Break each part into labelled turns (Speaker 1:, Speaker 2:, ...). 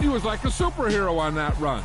Speaker 1: He was like a superhero on that run.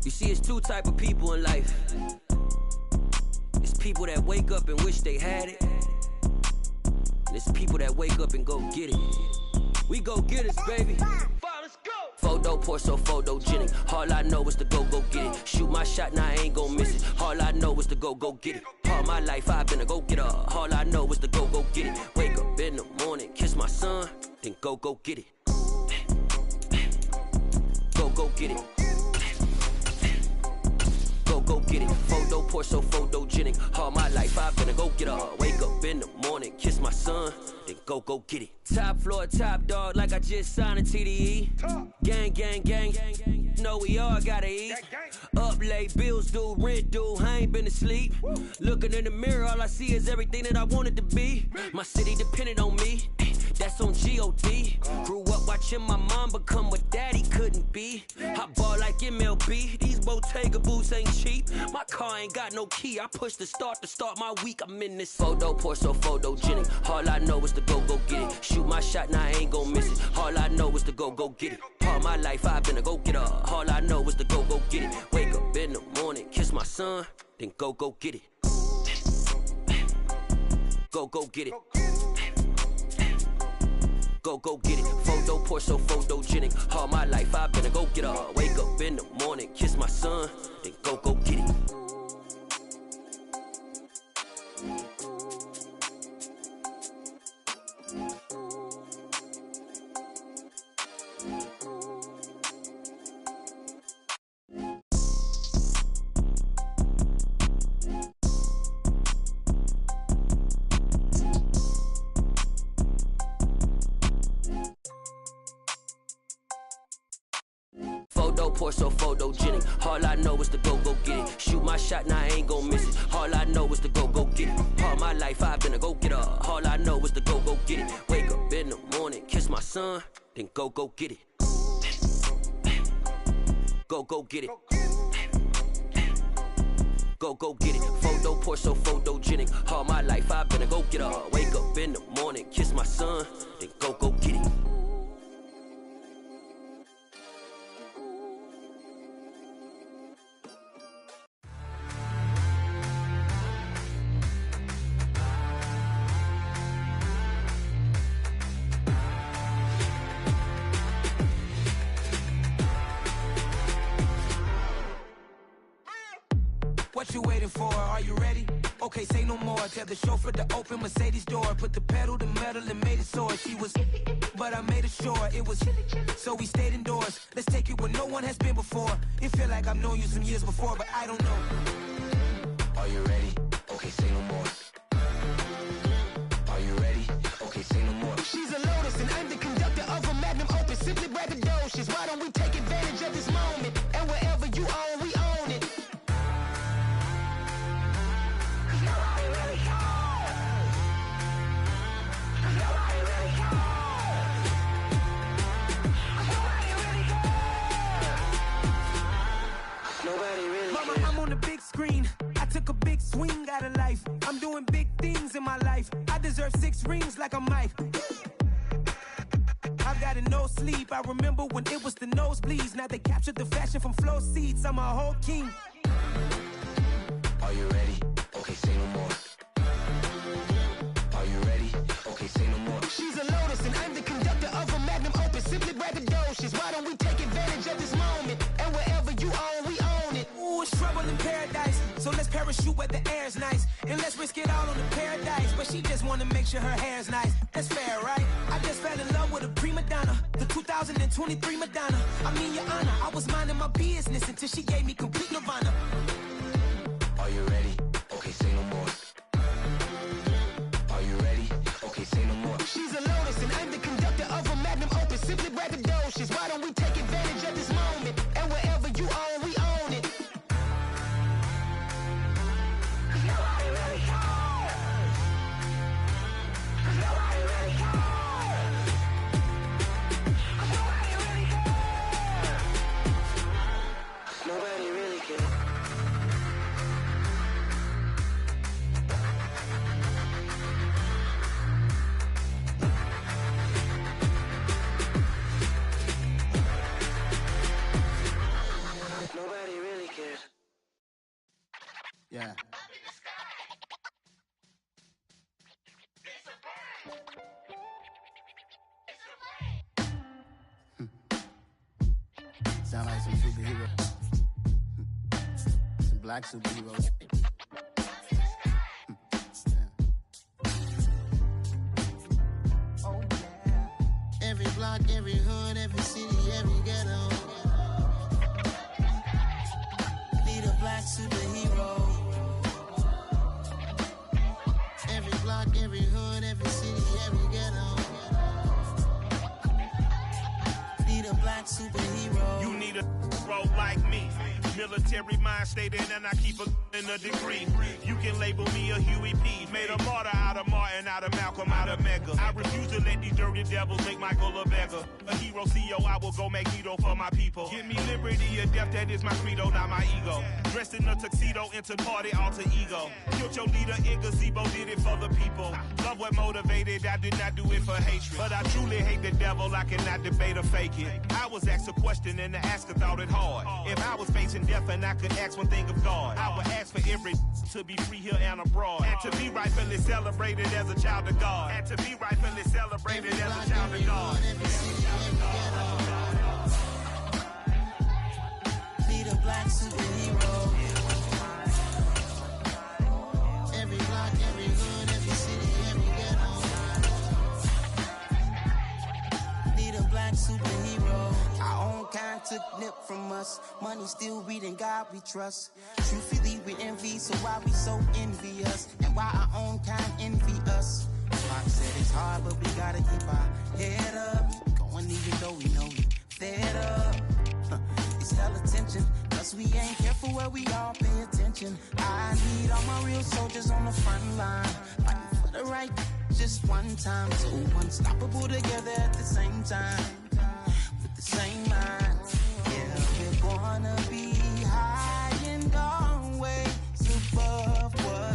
Speaker 2: You see, it's two type of people in life. It's people that wake up and wish they had it. And it's people that wake up and go get it. We go get it, baby. Let's go. Photo poor, so photogenic. All I know is to go get it. Shoot my shot, now I ain't gon' miss it. All I know is to go get it. All my life I've been a go getter. All I know is to go get it. Wake up in the morning, kiss my son, then go get it. Go get it. Go get it. Photo poor, so photogenic. All my life I've been a go getter. Wake up in the morning, kiss my son, then go get it. Top floor, top dog, like I just signed a TDE. Gang, gang, gang, gang. Know we all gotta eat. Up late, bills due, rent due, I ain't been asleep. Looking in the mirror, all I see is everything that I wanted to be. My city depended on me. That's on G.O.D. Grew up watching my mom become what daddy couldn't be. I ball like MLB, these Bottega boots ain't cheap. My car ain't got no key, I push the start to start my week. I'm in this photo poor, so photogenic. All I know is to go get it. Shoot my shot, now I ain't gon' miss it. All I know is to go get it. All my life I've been a go getter. All I know is to go get it. Wake up in the morning, kiss my son, then go get it. Go get it. Go get it. Photo poor, so photogenic. All my life I've been a go getter. Wake up in the morning, kiss my son, then go get it. Photo poor, so photogenic. All I know is to go get it. Shoot my shot, now I ain't gon' miss it. All I know is to go get it. All my life I've been a go getter. All I know is to go get it. Wake up in the morning, kiss my son, then go get it. Go get it. Go get it. Photo photo, Porsche so photogenic. All my life I've been a go-getter. Wake up in the morning, kiss my son, then go get it.
Speaker 3: What you waiting for? Are you ready? Okay, say no more. Tell the chauffeur to open Mercedes door. Put the pedal to metal and made it soar. She was, but I made it sure it was. So we stayed indoors. Let's take it where no one has been before. It feel like I've known you some years before, but I don't know. Are you ready? Okay, say no more. Are you ready? Okay, say no more. She's a Lotus and I'm the conductor of a Magnum Opus. Simply braggadocious. Why don't we take advantage of this moment? And wherever you own, we own it. Mama, I'm on the big screen. I took a big swing out of life. I'm doing big things in my life. I deserve 6 rings like I'm Mike. I've got no sleep. I remember when it was the nosebleeds. Now they captured the fashion from floor seats. I'm a whole king. Are you ready? Okay, say no more. Are you ready? Okay, say no more. She's a Lotus and I'm the conductor of a Magnum Opus. Simply braggadocious. Why don't we take advantage of this moment? And wherever you own, we own it. Ooh, it's trouble in paradise. So let's parachute where the air's nice. And let's risk it all on the paradise. But she just wanna make sure her hair's nice. That's fair, right? I just fell in love with a prima donna. The 2023 Madonna. I mean, your honor, I was minding my business until she gave me complete nirvana. Are you ready? Okay, say no more. Are you ready? Okay, say no more. She's a Lotus and I'm the conductor of a Magnum Opus. Simply braggadocious. Why don't we take advantage of this moment? And wherever you own, we own it. Nobody really cares. Nobody really cares. Nobody really cares. Nobody really cares. Nobody really cares. Yeah. Sound like some superhero. Some black superheroes. Oh yeah. Every block, every hood, every city, every ghetto. Need a black superhero. Every block, every hood, every city, every ghetto. Need a black superhero.
Speaker 4: You need a role like me. Military mind stated, and I keep a in a degree. You can label me a Huey P. Made a martyr out of Martin, out of Malcolm, out of Mega. I refuse to let these dirty devils make Michael a beggar. A hero CEO, I will go Magneto for my people. Give me liberty or death, that is my credo, not my ego. Dressed in a tuxedo, into party, alter ego. Killed your leader in gazebo, did it for the people. Love what motivated, I did not do it for hatred. But I truly hate the devil, I cannot debate or fake it. I was asked a question and the asker thought it hard. If I was facing death and I could ask one thing of God, I would ask for every to be free here and abroad. And to be rightfully celebrated as a child of God. And to be rightfully celebrated as a child of God.
Speaker 3: Need a black superhero. Every block, every hood, every city, every ghetto. Need a black superhero. Our own kind took nip from us. Money still reading God we trust. Truthfully we envy, so why we so envious? And why our own kind envy us? Pac said it's hard, but we gotta keep our head up. Going even though we know we fed up. It's hella tension, cause we ain't careful where we all pay attention. I need all my real soldiers on the front line, fighting for the right just one time. So unstoppable together at the same time, with the same mind. Yeah, we're gonna be high and always above what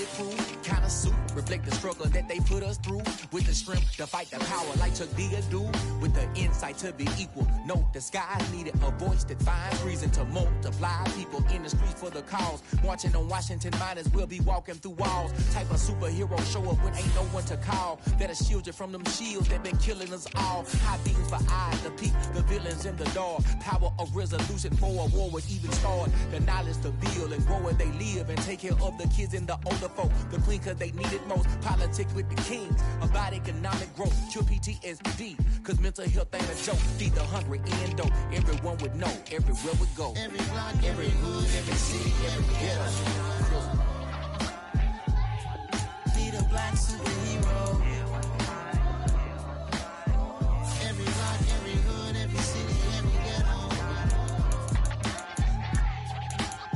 Speaker 5: bulletproof kind of suit. Reflect the struggle that they put us through. With the strength to fight the power like Chuck D do. With the insight to be equal. No disguise needed. A voice that finds reason to multiply. People in the streets for the cause. Marching on Washington miners will be walking through walls. Type of superhero show up when ain't no one to call. That'll shield you from them shields that been killing us all. High beams for eyes to peek the villains in the dark. Power of resolution for a war would even start. The knowledge to build and grow where they live and take care of the kids and the older folk. The queen cause they need it most. Politics with the kings. About economic growth. Cure PTSD. Cause mental health ain't a joke. Feed the hungry and dope. Everyone would know. Everywhere we go.
Speaker 3: Every block, every hood, every city, every ghetto. Need a black superhero. Every block, every hood, every city, every ghetto.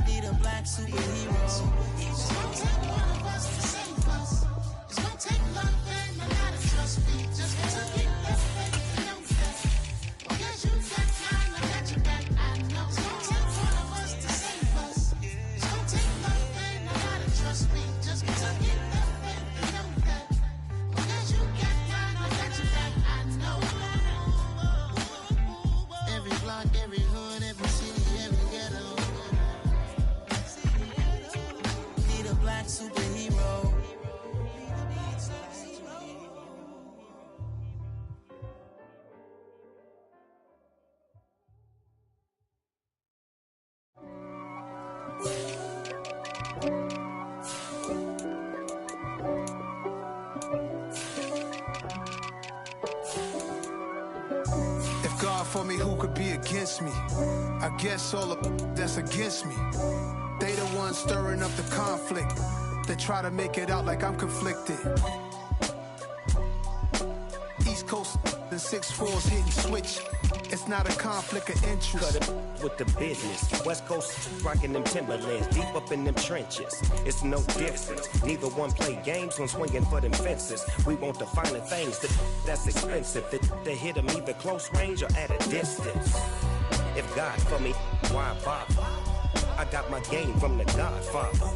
Speaker 3: Need a black superhero. It's gonna take one of us to save us. It's gonna take love and a lot of trust. We just gotta get that faith and know that. Yes, you got time, I got your back, I know. It's gonna take one of us to save us. It's gonna take love and a lot of trust. We just gotta get that faith and know that. Yes, you got time, I got your back, I know. Every block, every hood, every city, every ghetto. Need a black superhero.
Speaker 6: If God for me, who could be against me? I guess all of that's against me. They the ones stirring up the conflict. They try to make it out like I'm conflicted. East Coast and 6'4's hitting switch. It's not a conflict of interest.
Speaker 7: Cut it with the business. West Coast rocking them Timberlands, deep up in them trenches. It's no difference. Neither one play games when swinging for them fences. We want the finer things that's expensive. They hit them either close range or at a distance. If God for me, why bother? I got my game from the Godfather.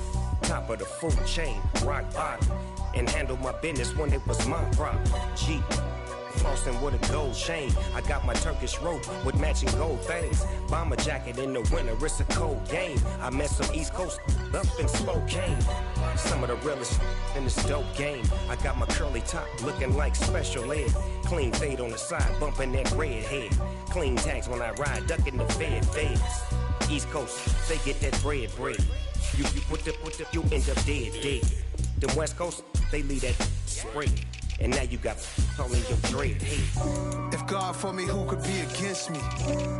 Speaker 7: Top of the food chain, rock bottom. And handle my business when it was my problem. G. Flossing with a gold chain. I got my Turkish rope with matching gold things. Bomber jacket in the winter, it's a cold game. I met some East Coast up in Spokane. Some of the realest in this dope game. I got my curly top looking like special ed. Clean fade on the side, bumping that red head. Clean tags when I ride, ducking the feds. East Coast, they get that bread. You you end up dead. Them West Coast, they leave that spray. And now you got only your dread head.
Speaker 6: If God for me, who could be against me?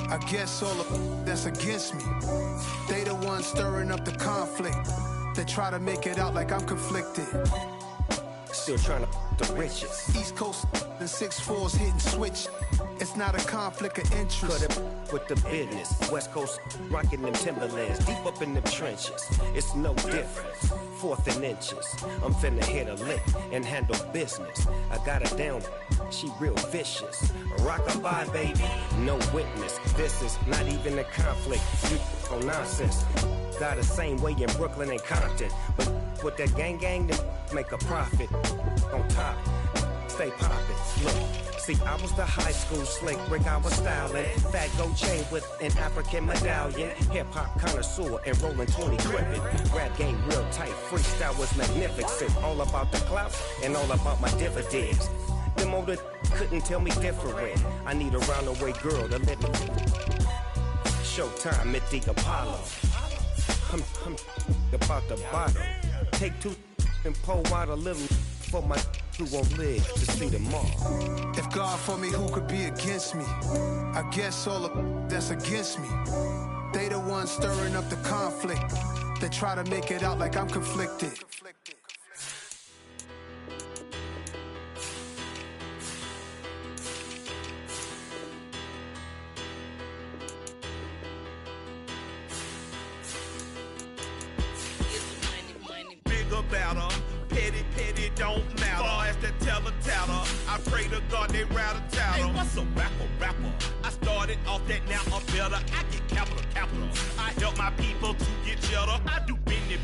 Speaker 6: I guess all of that's against me. They the ones stirring up the conflict. They try to make it out like I'm conflicted.
Speaker 7: Still trying to the riches.
Speaker 6: East Coast and 6'4's hitting switch. It's not a conflict of interest.
Speaker 7: Cut it with the business. West Coast rocking them Timberlands, deep up in them trenches. It's no difference. 4th and inches. I'm finna hit a lick and handle business. I got her down, she real vicious. Rock-a-bye, baby, no witness. This is not even a conflict. You on nonsense. Got the same way in Brooklyn and Compton. But with that gang, then make a profit. On top, stay poppin'. Look. See, I was the high school slick Rick, I was styling. Fat gold chain with an African medallion. Hip-hop connoisseur and rolling 20 gripping. Rap game real tight, freestyle was magnificent. All about the clout and all about my dividends. Them older couldn't tell me different. I need a round-away girl to let me. Showtime at the Apollo. I'm about the bottle. Take 2 and pour out a little for my who won't live to see tomorrow.
Speaker 6: If God for me, who could be against me? I guess all of that's against me. They the ones stirring up the conflict. They try to make it out like I'm conflicted.
Speaker 4: Better, petty don't matter. Far as the teller, I pray to God they rattle tattle. Hey, what's a rapper? I started off that, now I'm better. I get capital. I help my people to get cheddar. I do business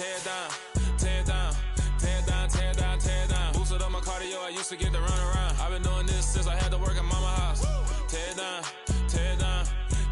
Speaker 8: tear it down, tear it down, tear it down, tear it down, tear it down. Boosted up my cardio, I used to get to run around. I've been doing this since I had to work at mama house. Tear it down, tear it down,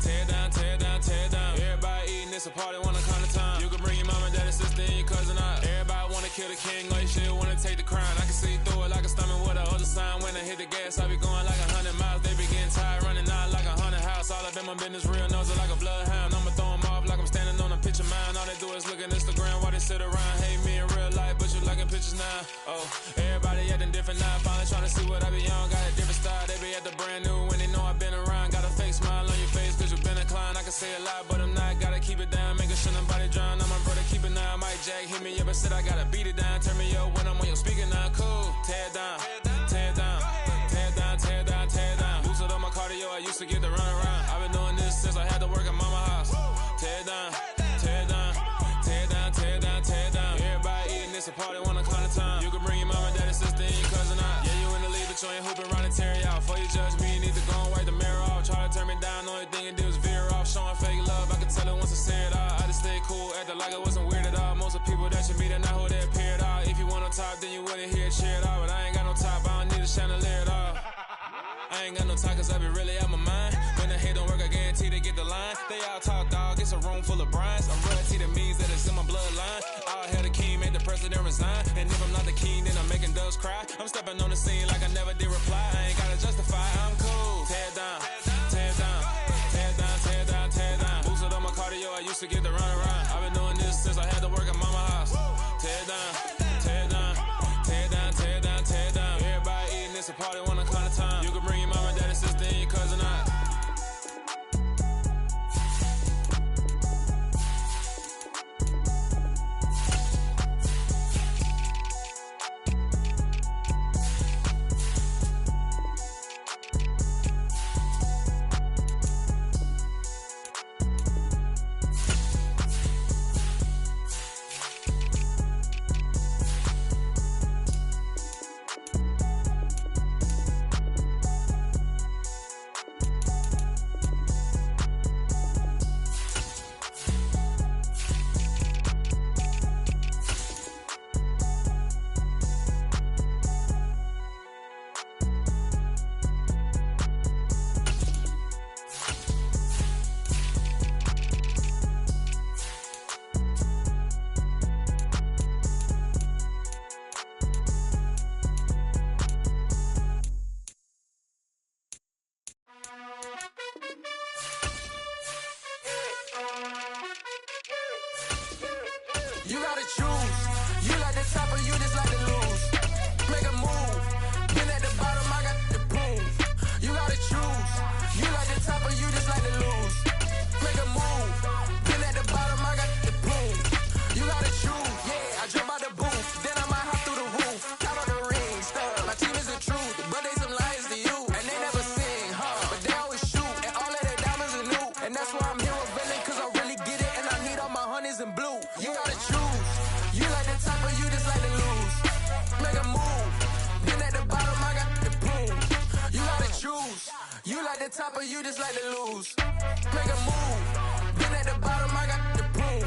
Speaker 8: tear it down, tear it down, tear it down. Everybody eating, it's a party, one kind of time. You can bring your mom and daddy, sister, and your cousin out. Everybody wanna kill the king, like shit, wanna take the crown. I can see through it like a stomach with a other sign. When I hit the gas, I be going like 100 miles. They be getting tired, running out like 100 house. All up in my business, real nose like a bloodhound. I'ma throw them off like I'm standing on a picture mine. All they do is look at Instagram while they sit around. Hate me in real life, but you liking pictures now. Oh, everybody acting different now. Finally trying to see what I be on. Got a different style, they be at the brand new when they know I've been around. Got a fake smile on your face cause you been inclined. I can say a lot, but I'm not. Gotta keep it down, making sure nobody drown. I'm my brother, keep it now. Mike Jack hit me up and said I gotta beat it down. Turn me up when I'm on your speaker now. Cool, tear it down, tear it down, tear it down, tear it down, tear it down. Boosted up my cardio, I used to get to run around. I've been doing this since I had to work at mama house. Tear it down, tear it down, tear it down, tear it down, tear it down. Everybody eating, it's a party, one kind of time. You can bring your mama, daddy, sister, and your cousin out. Yeah, you in the lead, but you ain't hooping around and tearing out. Before you judge me, you need to go and wipe the mirror off. Try to turn me down, the only thing it did was veer off. Showing fake love, I could tell it once I said it all. I just stayed cool, acted like it wasn't weird at all. Most of the people that you meet are not who they appear at all. If you want on top, then you wouldn't hear it cheer at all. But I ain't got no top, I don't need a chandelier at all. I ain't got no time cause I be really out my mind. When the hate don't work, I guarantee they get the line. They all talk dog, it's a room full of brinds. I'm royalty, that means that it's in my bloodline. All hell the king, made the president resign. And if I'm not the king, then I'm making doves cry. I'm stepping on the scene like I never did reply. I ain't gotta justify, I'm cool. Tear it down, tear it down, tear it down, tear it down, tear it down. Boosted up my cardio, I used to get to run around. I've been doing this since I had to work at mama house. Tear it down, tear it down, tear it down, tear it down, tear it down. Everybody eating, it's a party, one kind of time. You can bring your mama, daddy, sister, and your cousin out. You gotta choose. You like the top or you just like to lose. Make a move. Been at the bottom, I got the prove. You gotta choose. You like the top or you just like to lose. Make a move. Been at the bottom, I got the prove. You gotta choose. Yeah, I jump out the booth. Then I might hop through the roof. Count on the rings. My team is the truth. But they some liars to you. And they never sing, but they always shoot. And all of their diamonds are new. And that's why I'm here with Villain, cause I really get it. And I need all my honeys in blue. You gotta choose. You like the top or you just like to lose. Make a move. Been at the bottom, I got the proof. You gotta choose. You like the top or you just like to lose. Make a move. Been at the bottom, I got the proof.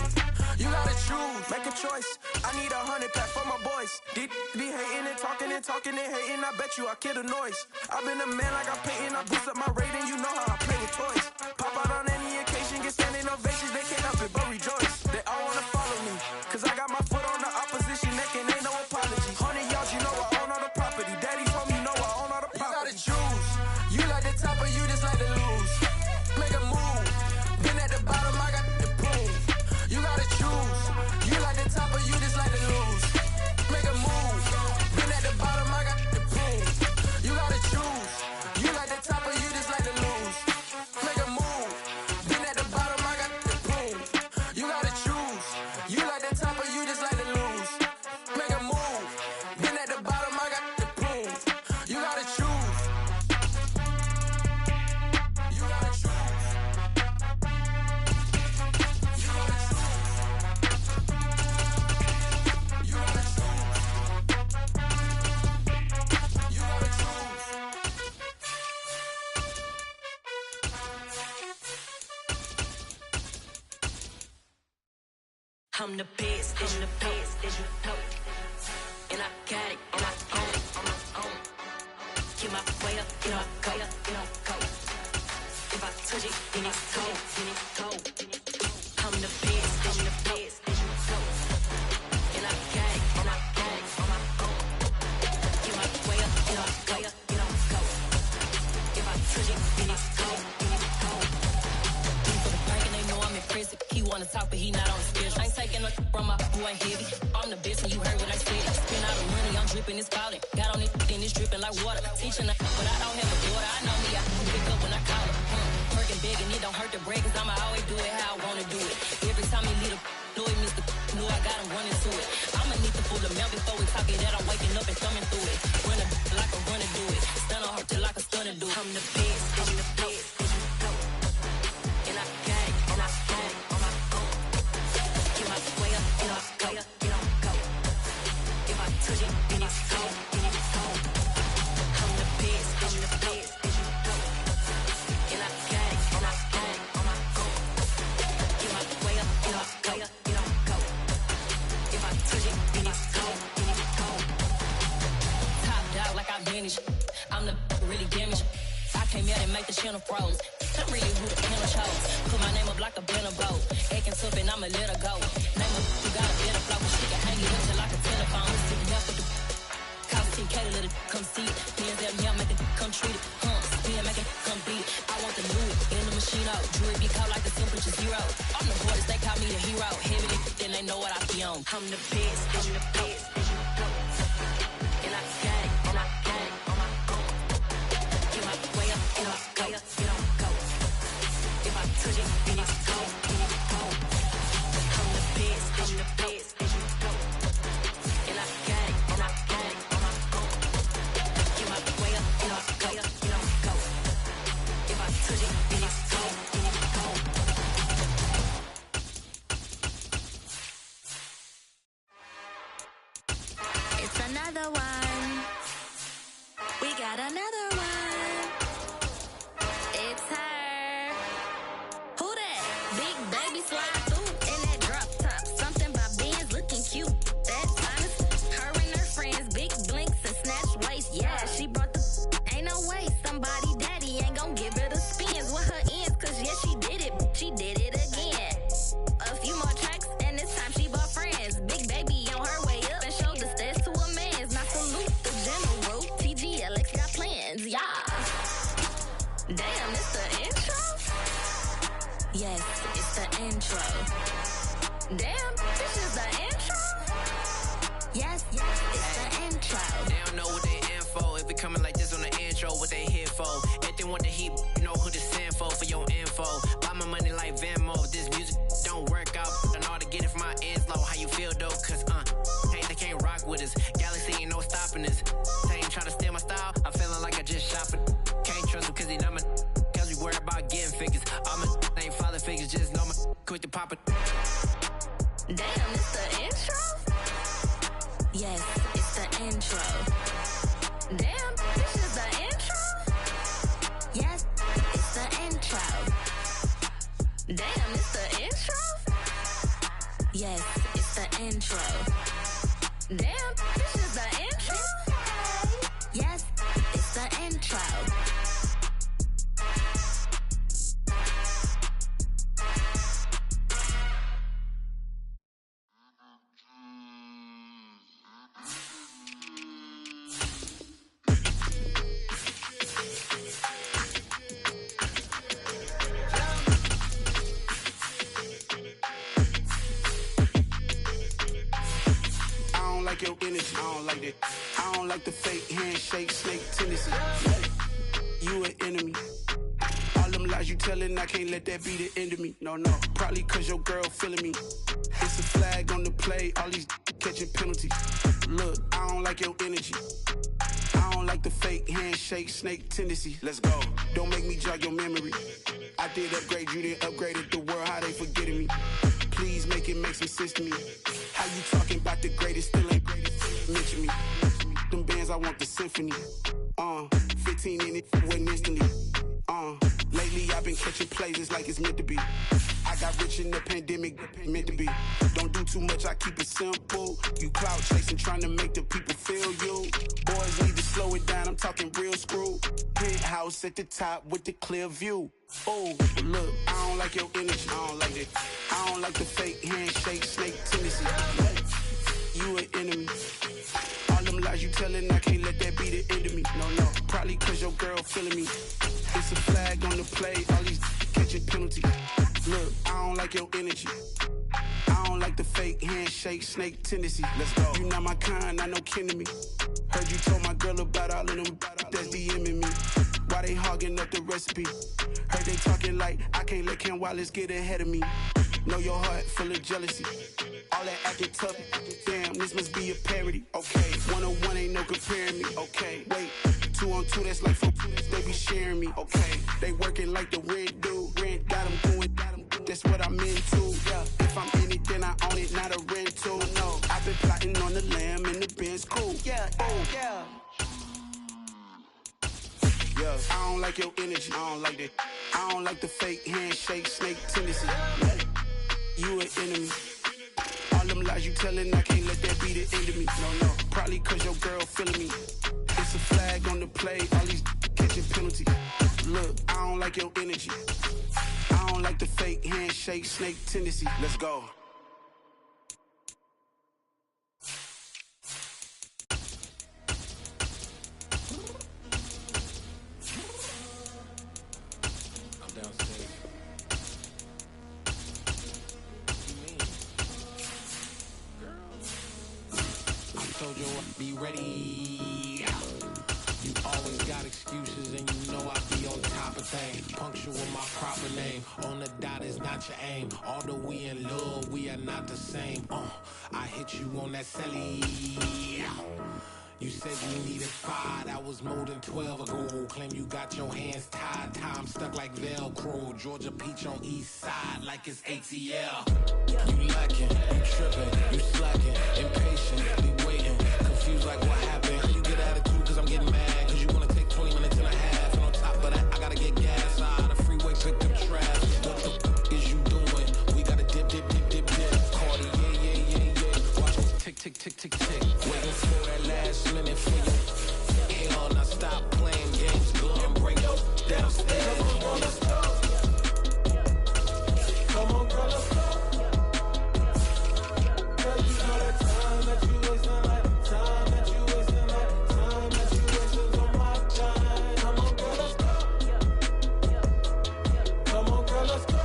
Speaker 8: You gotta choose. Make a choice. I need 100 pack for my boys. Be hating and talking and talking and hating. I bet you I kill the noise. I've been a man like I'm Peyton. I boost up my rating. You know how I play with toys. Pop out on any occasion, get standing ovations. They can't help it but rejoice. They all wanna follow me, cause I got my foot on the opposition neck and ain't no apology. 100 yards, you know I own all the property. Daddy told me, you know I own all the property. You gotta choose. You like the top or you just like to lose. Make a move. Been at the bottom, I got the proof. You gotta choose. You like the top or you just like to lose. Make a move. Been at the bottom, I got the proof. You gotta choose. You like the top or you just like to lose. Make a move. Been at the bottom, I got the proof. You gotta choose.
Speaker 9: I'm the best, and the best, and you know. And I got it, and I own it, on my own. Get my way up, get up, go, get up, go. If I touch it, then it's cold, then it's cold. I'm the best, and the best, and you know. And I got it, and I got it, on my own. Get my way up, get up, go, get up, go. If I touch it, then it's cold, then it's cold. People are breaking, they know I'm in prison. He wanna talk, but he not on the schedule. I ain't taking a from my boy heavy. I'm the best, and you heard what I said. Spend all the money, I'm dripping, it's falling. Got on it, then it's dripping like water. Teaching her, but I don't have a daughter. I know me, I can pick up when I call her. Working big, and it don't hurt to break, cause I'ma always do it how I wanna do it. Every time he lead a know it, Mr. Know I got him running to it. I'ma need to pull the mail before we talk it that I'm waking up and thumbing through it. Run a like a runner do it. Stun on her till like a stunner do it. I'm the best, I'm the best, and you know. And I got it, and I got it on my own. Get my way up, get up, go, get up, go. If I touch it, then it's cold, then it's cold. I'm the best, I'm the best, and you know. And I got it, and I got it on my own. Get my way up, get up, go, get up, go. If I touch it, then it's cold, then it's cold. Top dog like I manage. I'm the really damaged. I came out and make the channel froze. I'm really who the panel chose. Put my name up like a banner boat. Acting tough and I'ma let her go. Name up who got a better flow. She can hang it up till like a telephone. Sitting down for the call 10K to let it come see it. Hands at me, I make it come treat it. Spin, make it come beat it. I want the new in the machine out. Jewelry be called like the temperature zero. I'm the hardest, they call me the hero. Heavy, then they know what I be on. I'm the best, I'm the best, and you know. And I got it, and I got it on my own. Get my way up, get up, go, get up, go. If I touch it, then it's cold, then it's cold. I'm the best, I'm the best, and you know. And I got it, and I got it on my own. Get my way up, get up, go, get up, go. If I touch it, then it's cold, then it's cold. It's another one. We got another one. It's her. Who that? Big baby slide through in that drop top. Something about Benz looking cute. That's honest. Her and her friends, big blinks and snatch waist. Yeah, she brought the. Ain't no way somebody daddy ain't gon' give her the spins with her ends. Cause yeah, she did it. She did it again. A few more tracks and this time she bought friends. Big baby on her way up and showed the stairs to a man's. Now salute the general. TGLX got plans, yeah. Damn, it's the intro? Yes, it's the intro. Damn, this is the intro? Yes, it's the intro.
Speaker 10: They don't know what they in for. If it coming like this on the intro, what they here for? If they want the heat, you know who to send for your info. Buy my money like Venmo. This music don't work out. I know how to get it from my ends low. How you feel though? Cause hey, they can't rock with us. Galaxy ain't no stopping us. They ain't try to steal my style. I'm feeling like I just shopping. Can't trust them cause they know my. Cause we worried about getting figures. All my ain't father figures. Just know my quick to pop it.
Speaker 9: Damn, it's the intro? Yes, it's the intro. Damn, this is the intro? Yes, it's the intro. Damn, it's the intro? Yes, it's the intro. Damn, this is the intro? Yes, it's the intro.
Speaker 6: Your energy, I don't like that. I don't like the fake handshake, snake tendency. You an enemy. All them lies you telling, I can't let that be the end of me. No, probably cause your girl feeling me. It's a flag on the play, all these catching penalties. Look, I don't like your energy. I don't like the fake handshake, snake tendency. Let's go. Don't make me jog your memory. I did upgrade, you didn't upgrade it. The world, how they forgetting me. Please make it make some sense to me. How you talking about the greatest, still ain't greatest? Mention me. Them bands, I want the symphony. 15 in it, wasn't instantly.
Speaker 11: Lately I've been catching plays, it's like it's meant to be. I got rich in the pandemic, meant to be. Don't do too much, I keep it simple. You clout chasing, trying to make the people feel you. Boys need to slow it down, I'm talking real screw. Penthouse at the top with the clear view. Oh, look, I don't like your energy, I don't like it. I don't like the fake handshake, snake tendency. You an enemy. All them lies you telling, I can't let that be the end of me. No, probably cause your girl feeling me. It's a flag on the play, all these catching penalties. Look, I don't like your energy. I don't like the fake handshake, snake tendency. Let's go. You not my kind, not no kin to me. Heard you told my girl about all of them that's DMing me. Why they hogging up the recipe? Heard they talking like I can't let Ken Wallace get ahead of me. Know your heart full of jealousy. All that acting tough, damn, this must be a parody. Okay, 1-on-1 ain't no comparing me. Okay, wait, 2-on-2, that's like 4, they be sharing me. Okay, they working like the rent dude. Rent got them going, that's what I'm into. Yeah, if I'm in it, then I own it, not a rental. No, I've been plotting on the lamb and the Benz cool. Yeah, oh, yeah. Yeah, I don't like your energy, I don't like that. I don't like the fake handshake, snake tendency. You an enemy. All them lies you telling, I can't let that be the end of me. No, probably cause your girl feeling me. It's a flag on the play, all these catching penalties. Look, I don't like your energy. I don't like the fake handshake, snake tendency. Let's go.
Speaker 12: Told you I'd be ready. You always got excuses and you know I be on top of things. Punctual with my proper name. On the dot is not your aim. Although we in love, we are not the same. I hit you on that celly. You said you needed 5, that was more than 12 ago. Claim you got your hands tied, time stuck like Velcro. Georgia Peach on east side like it's ATL. You lacking, you tripping, you slacking, impatient, waiting, confused like what happened. You get attitude cause I'm getting mad, cause you wanna take 20 minutes and a half. And on top of that, I gotta get gas out of the freeway, pick up trash. What the f is you doing? We gotta dip. Cardi, yeah. Watch me tick, tick, tick, tick, tick. Waiting for that last minute for you. Hell, now stop playing games, go and bring your downstairs. Come on, let's go. Come on, girl, let's go. Girl, you know that time that you wasting, like time that you wasting, like time that you wasting on my time. Come on, girl, let's go. Come on, girl, let's go.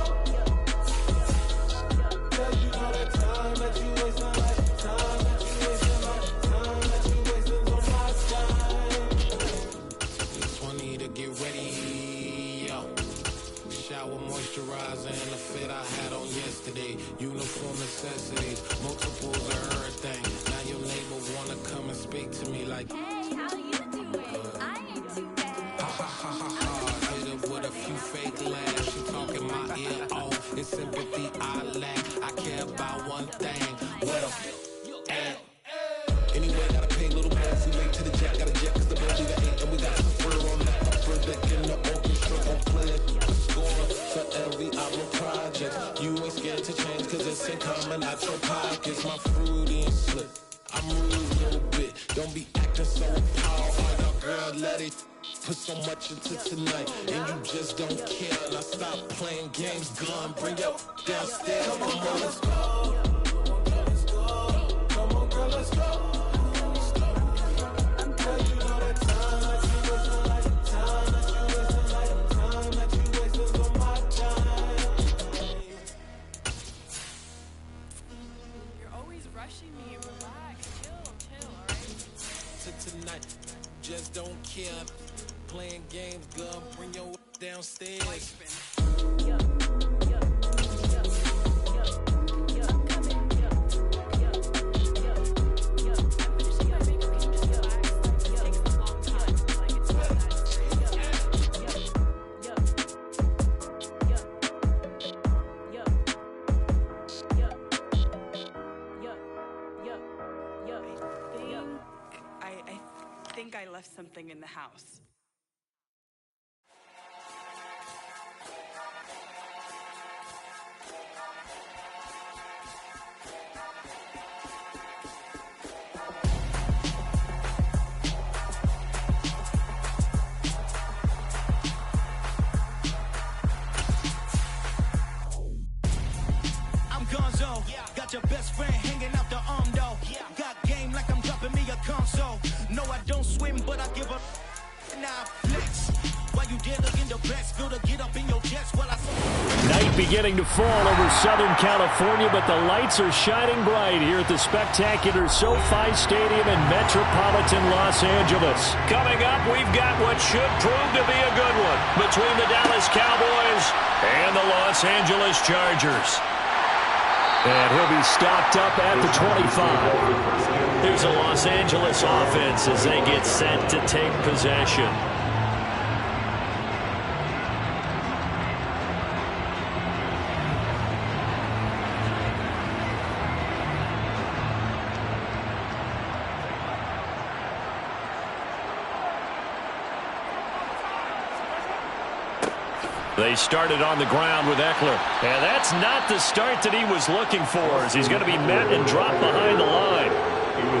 Speaker 12: Girl, you know that time that you wasting, like time that you wasting, like time that you wasting on my time. This one need to get ready, yo. Shower moisturizer and the fit I had on yesterday. Uniform necessities, multiples of everything. Now your neighbor wanna come and speak to me like,
Speaker 13: hey, how you doing? I ain't too bad.
Speaker 12: Ha. Hit her with a few fake laughs. She talking my ear off. It's sympathy I lack. I care about one thing. What a at. Anyway, gotta pay a little more. If we late to the jack, gotta jet cause the boy leave at 8. And we got some fur on that upper deck in the orchestra. On play score for every album project. You ain't scared to change cause it's in coming out your pockets. My fruity and slick. I'm rude a little bit. Don't be acting so powerful. Girl, let it put so much into tonight. And you just don't care. Now stop playing games. Gun, bring your downstairs. Come on, let's go. Come on, girl, let's go. Girl, you know that time that you wasting, like time that you wasting, like time that you wasting on my time.
Speaker 14: You're always rushing me. Relax, chill, alright?
Speaker 12: Tonight, just don't care. Playing games, girl, bring your downstairs.
Speaker 14: I think I left something in the house.
Speaker 3: So, no, I don't swim, but I give up. Now flex. Why you dare look in the best? Feel to get up in your chest while I.
Speaker 15: Night beginning to fall over Southern California, but the lights are shining bright here at the spectacular SoFi Stadium in metropolitan Los Angeles. Coming up, we've got what should prove to be a good one between the Dallas Cowboys and the Los Angeles Chargers. And he'll be stopped up at the 25. Here's the Los Angeles offense as they get set to take possession. They started on the ground with Eckler. And that's not the start that he was looking for, as he's going to be met and dropped behind the line.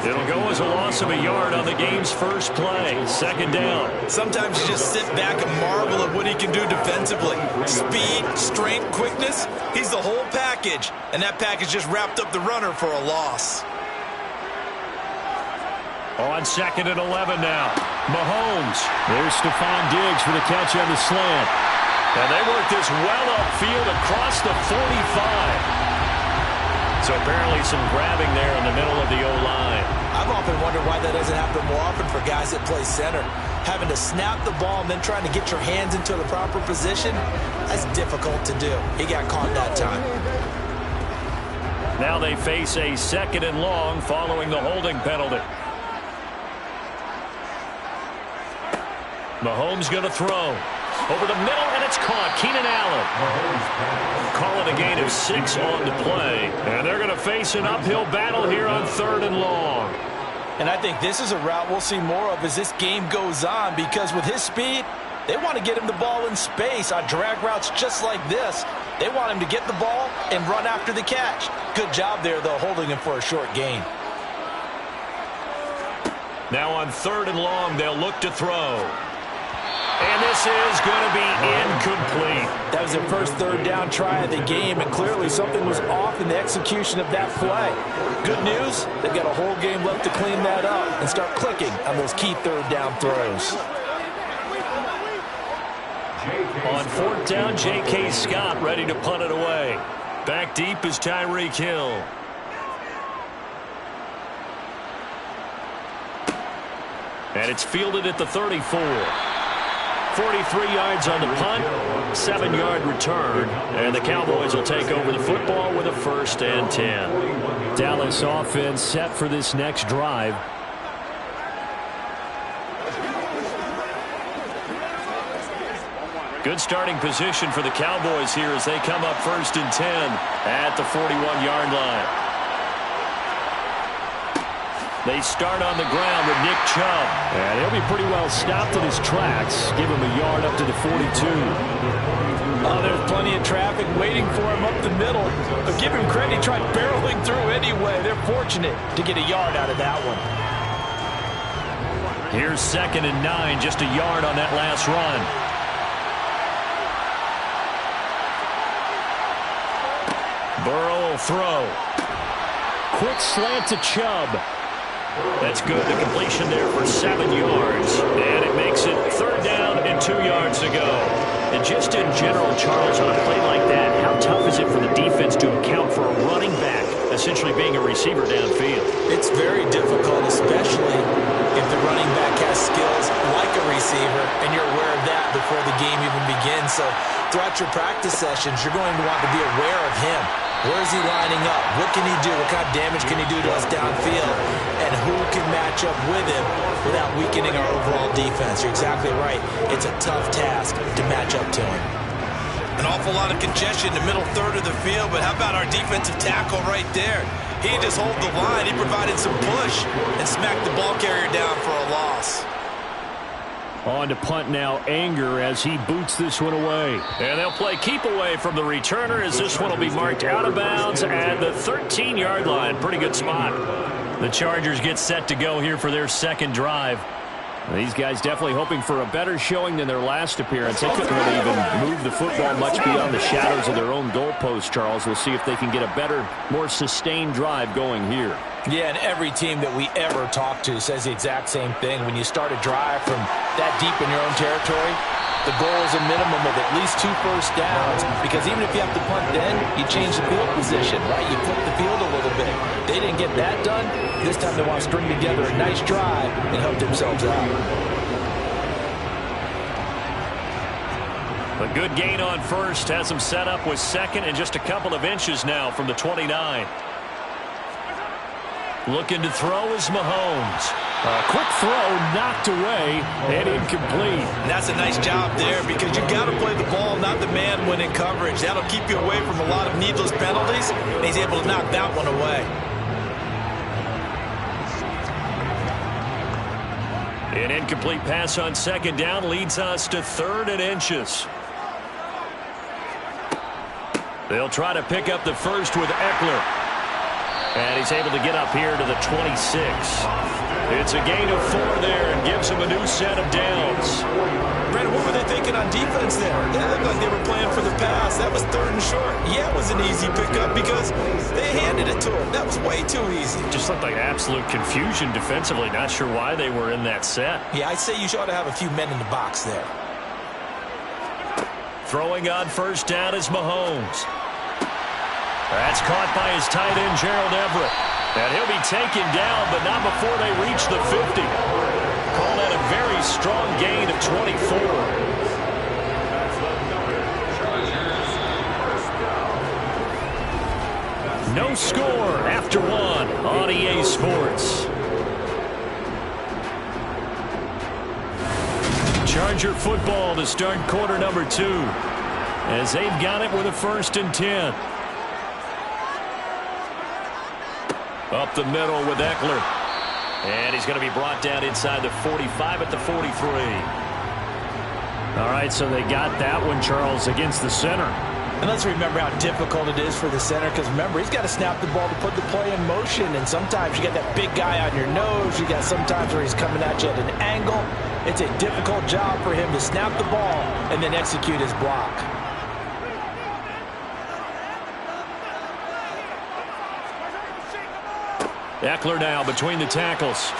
Speaker 15: It'll go as a loss of a yard on the game's first play. Second down.
Speaker 16: Sometimes you just sit back and marvel at what he can do defensively. Speed, strength, quickness. He's the whole package. And that package just wrapped up the runner for a loss.
Speaker 15: On 2nd and 11 now. Mahomes. There's Stephon Diggs for the catch on the slant. And they work this well upfield across the 45. So apparently some grabbing there in the middle of the O-line.
Speaker 16: I've often wondered why that doesn't happen more often for guys that play center. Having to snap the ball and then trying to get your hands into the proper position, that's difficult to do. He got caught that time.
Speaker 15: Now they face a 2nd and long following the holding penalty. Mahomes going to throw. Over the middle, and it's caught. Keenan Allen. Call it a gain of 6 on the play. And they're going to face an uphill battle here on 3rd and long.
Speaker 16: And I think this is a route we'll see more of as this game goes on, because with his speed, they want to get him the ball in space on drag routes just like this. They want him to get the ball and run after the catch. Good job there, though, holding him for a short gain.
Speaker 15: Now on 3rd and long, they'll look to throw. And this is going to be incomplete.
Speaker 16: That was their first 3rd down try of the game, and clearly something was off in the execution of that play. Good news, they've got a whole game left to clean that up and start clicking on those key 3rd down throws.
Speaker 15: On 4th down, J.K. Scott ready to punt it away. Back deep is Tyreek Hill. And it's fielded at the 34. 43 yards on the punt, 7-yard return, and the Cowboys will take over the football with a 1st and 10. Dallas offense set for this next drive. Good starting position for the Cowboys here as they come up 1st and 10 at the 41-yard line. They start on the ground with Nick Chubb. And he'll be pretty well stopped in his tracks. Give him a yard up to the 42.
Speaker 16: Oh, there's plenty of traffic waiting for him up the middle. But give him credit, he tried barreling through anyway. They're fortunate to get a yard out of that one.
Speaker 15: Here's 2nd and 9, just a yard on that last run. Burrow will throw. Quick slant to Chubb. That's good. The completion there for 7 yards. And it makes it 3rd down and 2 yards to go. And just in general, Charles, on a play like that, how tough is it for the defense to account for a running back essentially being a receiver downfield?
Speaker 16: It's very difficult, especially if the running back has skills like a receiver, and you're aware of that before the game even begins. So throughout your practice sessions, you're going to want to be aware of him. Where is he lining up? What can he do? What kind of damage can he do to us downfield? And who can match up with him without weakening our overall defense? You're exactly right. It's a tough task to match up to him. An awful lot of congestion in the middle 3rd of the field, but how about our defensive tackle right there? He didn't just hold the line. He provided some push and smacked the ball carrier down for a loss.
Speaker 15: On to punt now, Anger, as he boots this one away. And they'll play keep away from the returner as this one will be marked out of bounds at the 13-yard line. Pretty good spot. The Chargers get set to go here for their 2nd drive. These guys definitely hoping for a better showing than their last appearance. They couldn't really even move the football much beyond the shadows of their own goalpost, Charles. We'll see if they can get a better, more sustained drive going here.
Speaker 16: Yeah, and every team that we ever talk to says the exact same thing. When you start a drive from that deep in your own territory, the goal is a minimum of at least 2 first downs, because even if you have to punt then, you change the field position, right? You flip the field a little bit. They didn't get that done. This time they want to string together a nice drive and help themselves out.
Speaker 15: A good gain on first has them set up with second and just a couple of inches now from the 29. Looking to throw is Mahomes. A quick throw knocked away and incomplete.
Speaker 16: And that's a nice job there, because you got to play the ball, not the man when in coverage. That'll keep you away from a lot of needless penalties, and he's able to knock that one away.
Speaker 15: An incomplete pass on second down leads us to 3rd and inches. They'll try to pick up the first with Eckler. And he's able to get up here to the 26. It's a gain of 4 there and gives him a new set of downs.
Speaker 16: Brandon, what were they thinking on defense there? They looked like they were playing for the pass. That was 3rd and short. Yeah, it was an easy pickup because they handed it to him. That was way too easy.
Speaker 15: Just looked like absolute confusion defensively. Not sure why they were in that set.
Speaker 16: Yeah, I'd say you ought to have a few men in the box there.
Speaker 15: Throwing on first down is Mahomes. That's caught by his tight end, Gerald Everett. And he'll be taken down, but not before they reach the 50. Call that a very strong gain of 24. No score after 1 on EA Sports. Charger football to start quarter number 2, as they've got it with a 1st and 10. Up the middle with Eckler. And he's going to be brought down inside the 45 at the 43. All right, so they got that one, Charles, against the center.
Speaker 16: And let's remember how difficult it is for the center, because remember, he's got to snap the ball to put the play in motion, and sometimes you got that big guy on your nose. You got sometimes where he's coming at you at an angle. It's a difficult job for him to snap the ball and then execute his block.
Speaker 15: Eckler now between the tackles.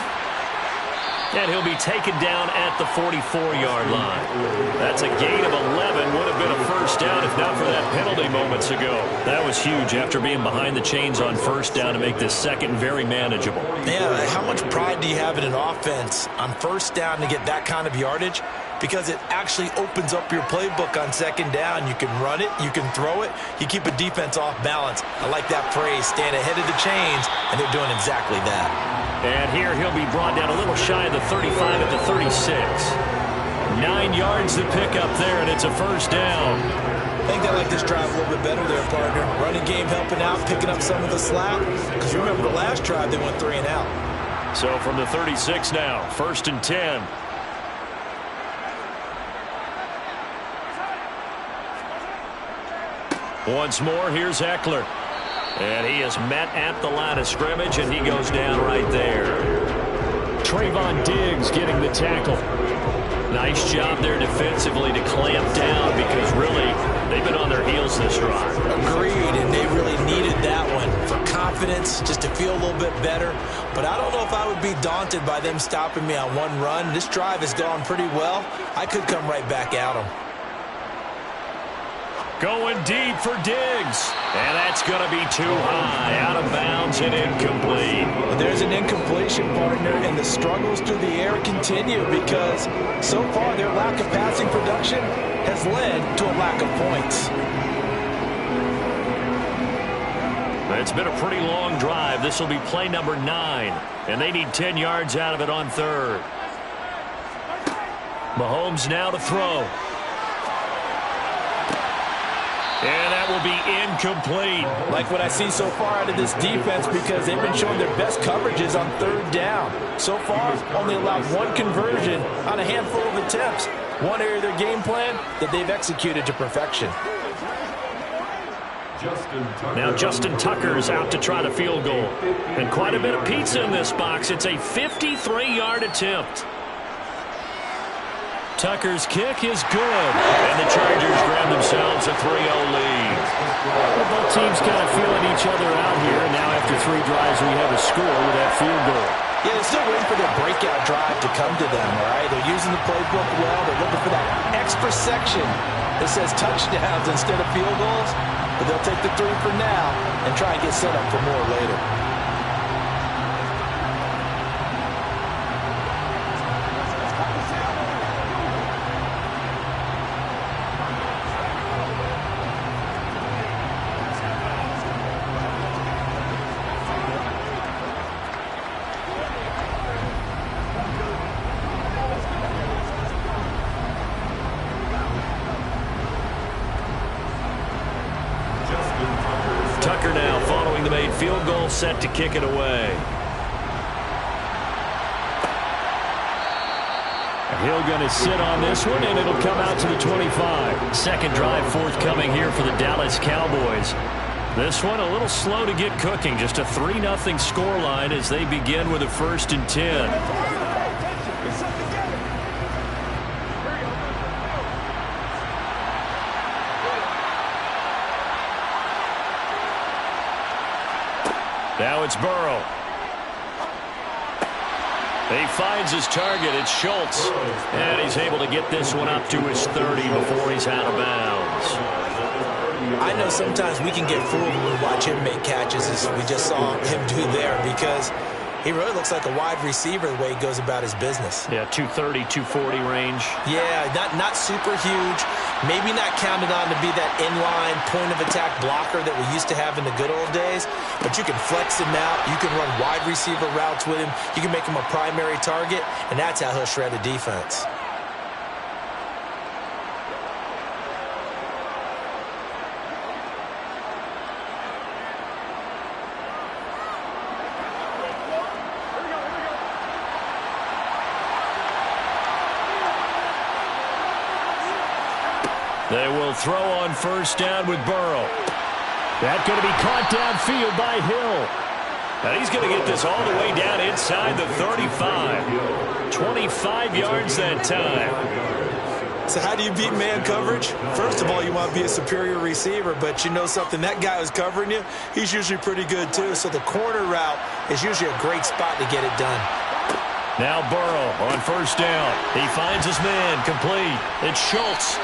Speaker 15: And he'll be taken down at the 44-yard line. That's a gain of 11. Would have been a first down if not for that penalty moments ago. That was huge after being behind the chains on first down to make this second very manageable.
Speaker 16: Yeah, how much pride do you have in an offense on first down to get that kind of yardage? Because it actually opens up your playbook on second down. You can run it, you can throw it, you keep a defense off balance. I like that phrase, stand ahead of the chains, and they're doing exactly that.
Speaker 15: And here he'll be brought down a little shy of the 35 at the 36. 9 yards to pick up there, and it's a first down.
Speaker 16: I think they like this drive a little bit better there, partner. Running game helping out, picking up some of the slack. Because remember the last drive, they went 3 and out.
Speaker 15: So from the 36 now, 1st and 10. Once more, here's Eckler. And he is met at the line of scrimmage, and he goes down right there. Trayvon Diggs getting the tackle. Nice job there defensively to clamp down, because really, they've been on their heels this drive.
Speaker 16: Agreed, and they really needed that one for confidence, just to feel a little bit better. But I don't know if I would be daunted by them stopping me on one run. This drive has gone pretty well. I could come right back at them.
Speaker 15: Going deep for Diggs. And that's going to be too high. Out of bounds and incomplete.
Speaker 16: Well, there's an incompletion, partner, and the struggles through the air continue, because so far their lack of passing production has led to a lack of points.
Speaker 15: It's been a pretty long drive. This will be play number 9. And they need 10 yards out of it on 3rd. Mahomes now to throw. And that will be incomplete.
Speaker 16: Like what I see so far out of this defense, because they've been showing their best coverages on 3rd down. So far, only allowed 1 conversion on a handful of attempts. One area of their game plan that they've executed to perfection.
Speaker 15: Now Justin Tucker's out to try the field goal. And quite a bit of pizza in this box. It's a 53-yard attempt. Tucker's kick is good. And the Chargers grab themselves a 3-0 lead. Well, both teams kind of feeling each other out here. And now after 3 drives, we have a score with that field goal.
Speaker 16: Yeah, they're still waiting for their breakout drive to come to them, all right? They're using the playbook well. They're looking for that extra section that says touchdowns instead of field goals. But they'll take the 3 for now and try and get set up for more later.
Speaker 15: Tucker now following the made field goal, set to kick it away. He'll going to sit on this one, and it'll come out to the 25. Second drive forthcoming here for the Dallas Cowboys. This one a little slow to get cooking. Just a 3-0 scoreline as they begin with a 1st and 10. Now it's Burrow. He finds his target. It's Schultz. And he's able to get this one up to his 30 before he's out of bounds.
Speaker 16: I know sometimes we can get fooled when we watch him make catches, as we just saw him do there, because he really looks like a wide receiver the way he goes about his business.
Speaker 15: Yeah, 230, 240 range.
Speaker 16: Yeah, not super huge. Maybe not counted on to be that inline point-of-attack blocker that we used to have in the good old days, but you can flex him out. You can run wide receiver routes with him. You can make him a primary target, and that's how he'll shred a defense.
Speaker 15: They will throw on 1st down with Burrow. That's going to be caught downfield by Hill. And he's going to get this all the way down inside the 35. 25 yards that time.
Speaker 16: So how do you beat man coverage? First of all, you want to be a superior receiver, but you know something, that guy who's covering you, he's usually pretty good too. So the corner route is usually a great spot to get it done.
Speaker 15: Now Burrow on 1st down. He finds his man complete. It's Schultz.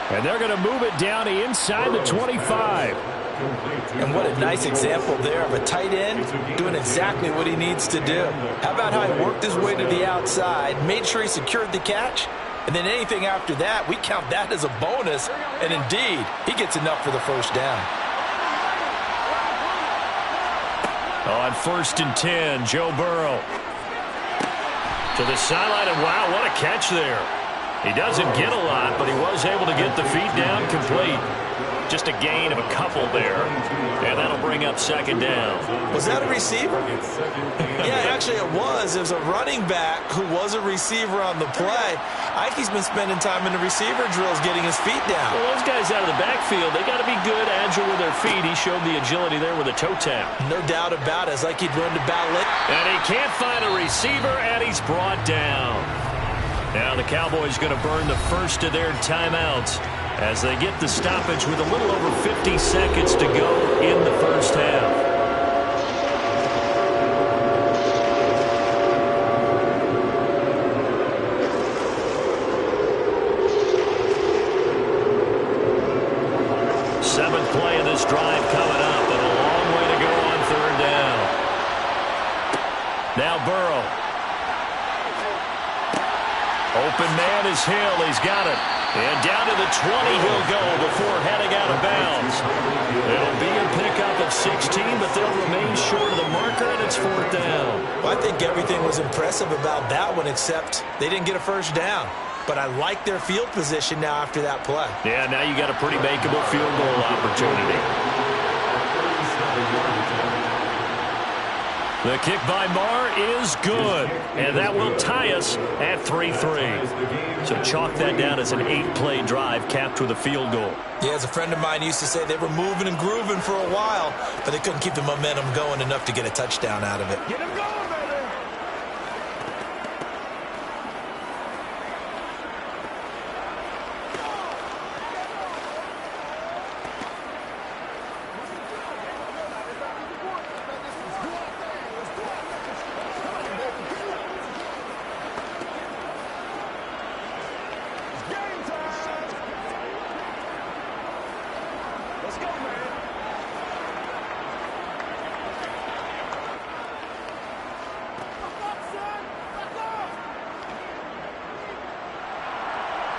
Speaker 15: And they're going to move it down inside the 25.
Speaker 16: And what a nice example there of a tight end doing exactly what he needs to do. How about how he worked his way to the outside, made sure he secured the catch, and then anything after that, we count that as a bonus. And indeed, he gets enough for the 1st down.
Speaker 15: On 1st and 10, Joe Burrow. To the sideline, and wow, what a catch there. He doesn't get a lot, but he was able to get the feet down complete. Just a gain of a couple there. And that'll bring up 2nd down.
Speaker 16: Was that a receiver? Yeah, actually it was. It was a running back who was a receiver on the play. I think he's been spending time in the receiver drills getting his feet down.
Speaker 15: Well, those guys out of the backfield, they got to be good, agile with their feet. He showed the agility there with a toe tap.
Speaker 16: No doubt about it. It's like he'd run to ballet.
Speaker 15: And he can't find a receiver, and he's brought down. Now the Cowboys going to burn the first of their timeouts as they get the stoppage with a little over 50 seconds to go in the 1st half. Seventh play of this drive coming up, and a long way to go on 3rd down. Now Burrow. Open man is Hill. He's got it. And down to the 20 he'll go before heading out of bounds. It'll be a pickup of 16, but they'll remain short of the marker, and it's 4th down.
Speaker 16: Well, I think everything was impressive about that one, except they didn't get a 1st down. But I like their field position now after that play.
Speaker 15: Yeah, now you got a pretty makeable field goal opportunity. The kick by Marr is good, and that will tie us at 3-3. So chalk that down as an 8-play drive capped with a field goal.
Speaker 16: Yeah, as a friend of mine used to say, they were moving and grooving for a while, but they couldn't keep the momentum going enough to get a touchdown out of it.
Speaker 1: Get him going, baby.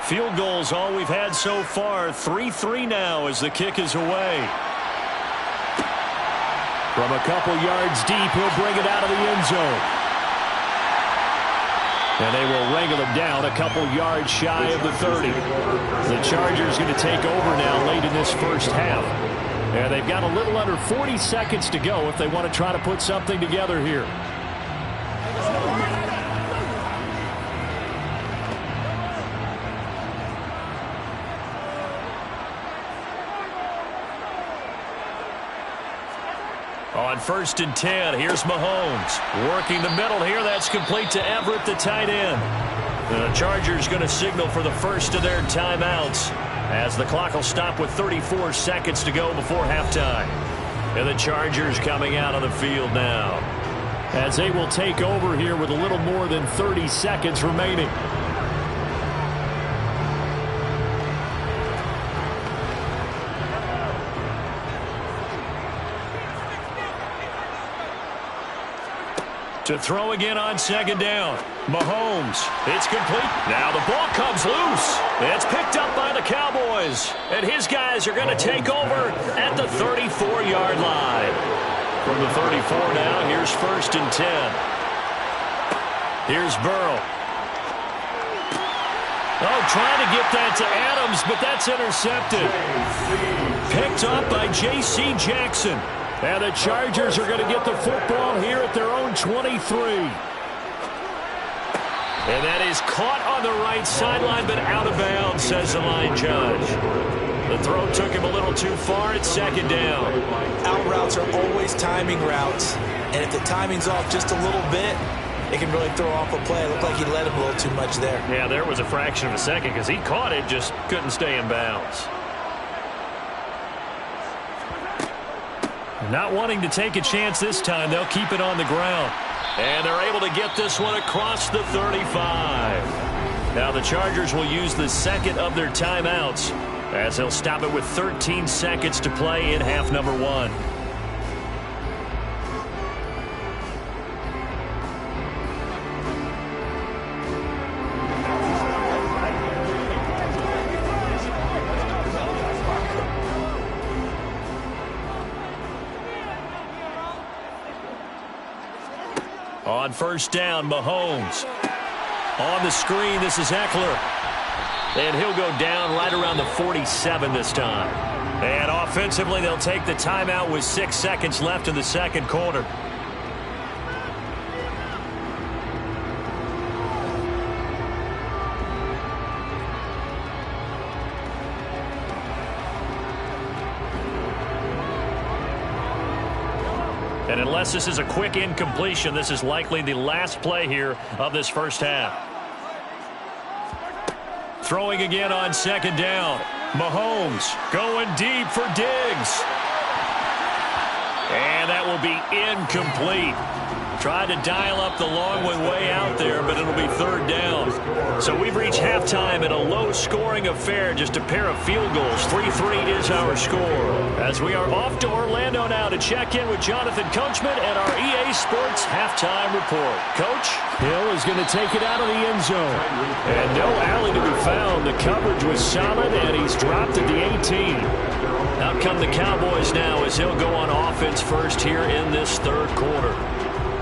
Speaker 15: Field goal's all we've had so far. 3-3 now as the kick is away. From a couple yards deep, he'll bring it out of the end zone. And they will wrangle him down a couple yards shy of the 30. The Chargers going to take over now late in this first half. And they've got a little under 40 seconds to go if they want to try to put something together here. On 1st and 10, here's Mahomes. Working the middle here. That's complete to Everett, the tight end. The Chargers going to signal for the first of their timeouts as the clock will stop with 34 seconds to go before halftime. And the Chargers coming out on the field now as they will take over here with a little more than 30 seconds remaining. To throw again on 2nd down. Mahomes. It's complete. Now the ball comes loose. It's picked up by the Cowboys. And his guys are going to take over at the 34-yard line. From the 34 now, here's 1st and 10. Here's Burrow. Oh, trying to get that to Adams, but that's intercepted. Picked up by J.C. Jackson. And the Chargers are going to get the football here at their own 23. And that is caught on the right sideline, but out of bounds, says the line judge. The throw took him a little too far. It's 2nd down.
Speaker 16: Out routes are always timing routes. And if the timing's off just a little bit, it can really throw off a play. It looked like he let him a little too much there.
Speaker 15: Yeah, there was a fraction of a second because he caught it, just couldn't stay in bounds. Not wanting to take a chance this time, they'll keep it on the ground. And they're able to get this one across the 35. Now the Chargers will use the second of their timeouts as they'll stop it with 13 seconds to play in half number 1. On 1st down, Mahomes. On the screen, this is Eckler. And he'll go down right around the 47 this time. And offensively, they'll take the timeout with 6 seconds left in the second quarter. And unless this is a quick incompletion, this is likely the last play here of this first half. Throwing again on 2nd down. Mahomes going deep for Diggs. And that will be incomplete. Tried to dial up the long one way out there, but it'll be 3rd down. So we've reached halftime in a low-scoring affair, just a pair of field goals. 3-3 is our score. As we are off to Orlando now to check in with Jonathan Coachman and our EA Sports halftime report. Coach? Hill is going to take it out of the end zone. And no alley to be found. The coverage was solid, and he's dropped at the 18. Out come the Cowboys now as he'll go on offense first here in this 3rd quarter.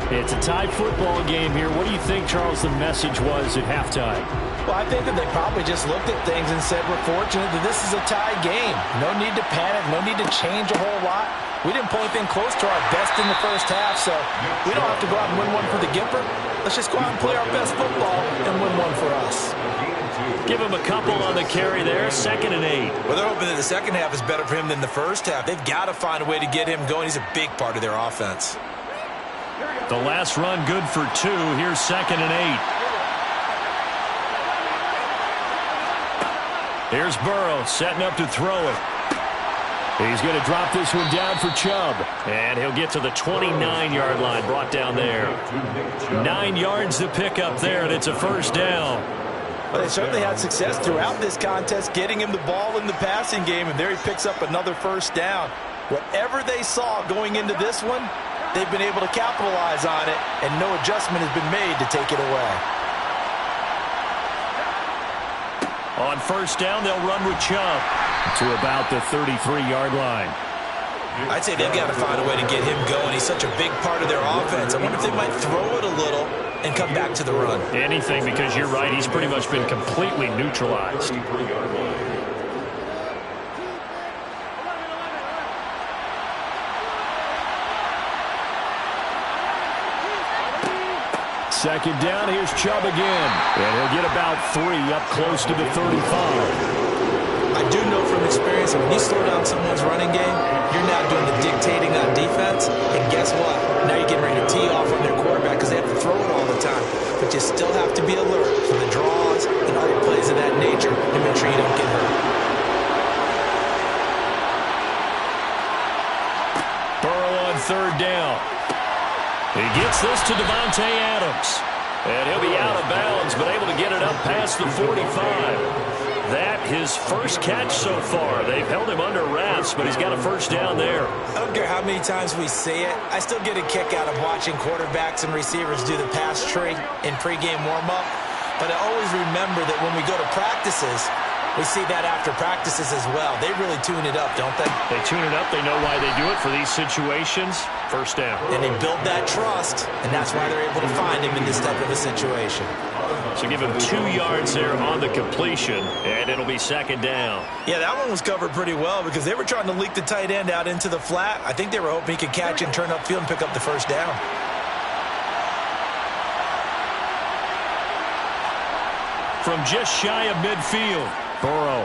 Speaker 15: It's a tied football game here. What do you think, Charles, the message was at halftime?
Speaker 16: Well, I think that they probably just looked at things and said, we're fortunate that this is a tied game. No need to panic. No need to change a whole lot. We didn't play anything close to our best in the first half, so we don't have to go out and win one for the Gipper. Let's just go out and play our best football and win one for us.
Speaker 15: Give him a couple on the carry there, 2nd and 8.
Speaker 16: Well, they're hoping that the second half is better for him than the first half. They've got to find a way to get him going. He's a big part of their offense.
Speaker 15: The last run good for 2. Here's 2nd and 8. Here's Burrow setting up to throw it. He's going to drop this one down for Chubb. And he'll get to the 29-yard line, brought down there. 9 yards to pick up there, and it's a 1st down.
Speaker 16: Well, they certainly had success throughout this contest, getting him the ball in the passing game, and there he picks up another 1st down. Whatever they saw going into this one, they've been able to capitalize on it, and no adjustment has been made to take it away.
Speaker 15: On first down, they'll run with Chubb to about the 33-yard line.
Speaker 16: I'd say they've got to find a way to get him going. He's such a big part of their offense. I wonder if they might throw it a little and come back to the run.
Speaker 15: Anything, because you're right, he's pretty much been completely neutralized. Second down, here's Chubb again. And he'll get about 3 up close to the 35.
Speaker 16: I do know from experience that when you slow down someone's running game, you're now doing the dictating on defense. And guess what? Now you're getting ready to tee off on their quarterback because they have to throw it all the time. But you still have to be alert for the draws and other plays of that nature to make sure you don't get hurt.
Speaker 15: Burrow on third down. He gets this to Davante Adams. And he'll be out of bounds, but able to get it up past the 45. That his first catch so far. They've held him under wraps, but he's got a first down there.
Speaker 16: I don't care how many times we say it. I still get a kick out of watching quarterbacks and receivers do the pass tree in pregame warm-up. But I always remember that when we go to practices, we see that after practices as well. They really tune it up, don't they?
Speaker 15: They tune it up. They know why they do it for these situations. First down.
Speaker 16: And they build that trust, and that's why they're able to find him in this type of a situation.
Speaker 15: So give him 2 yards there on the completion, and it'll be second down.
Speaker 16: Yeah, that one was covered pretty well because they were trying to leak the tight end out into the flat. I think they were hoping he could catch and turn upfield and pick up the first down.
Speaker 15: From just shy of midfield, Burrow.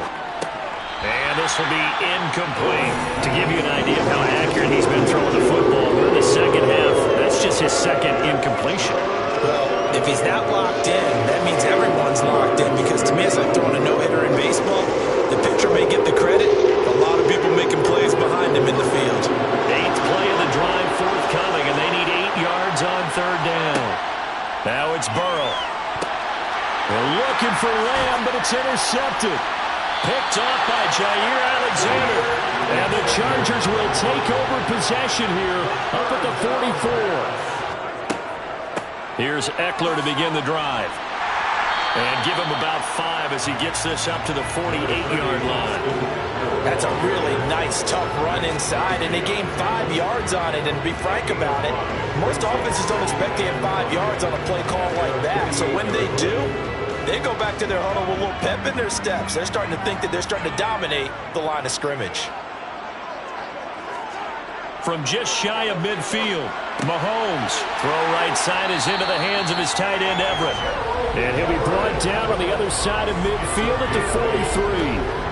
Speaker 15: And this will be incomplete. To give you an idea of how accurate he's been throwing the football, we're in the second half. That's just his second incompletion.
Speaker 16: Well, if he's not locked in, that means everyone's locked in, because to me it's like throwing a no-hitter in baseball. The pitcher may get the credit, but a lot of people making plays behind him in the field.
Speaker 15: 8th play of the drive forthcoming, and they need 8 yards on third down. Now it's Burrow. They're looking for Lamb, but it's intercepted. Picked off by Jair Alexander. And the Chargers will take over possession here up at the 44. Here's Eckler to begin the drive. And give him about 5 as he gets this up to the 48-yard line.
Speaker 16: That's a really nice, tough run inside, and they gained 5 yards on it. And to be frank about it, most offenses don't expect to get 5 yards on a play call like that. So when they do, they go back to their huddle with a little pep in their steps. They're starting to think that they're starting to dominate the line of scrimmage.
Speaker 15: From just shy of midfield, Mahomes. Throw right side is into the hands of his tight end, Everett. And he'll be brought down on the other side of midfield at the 43.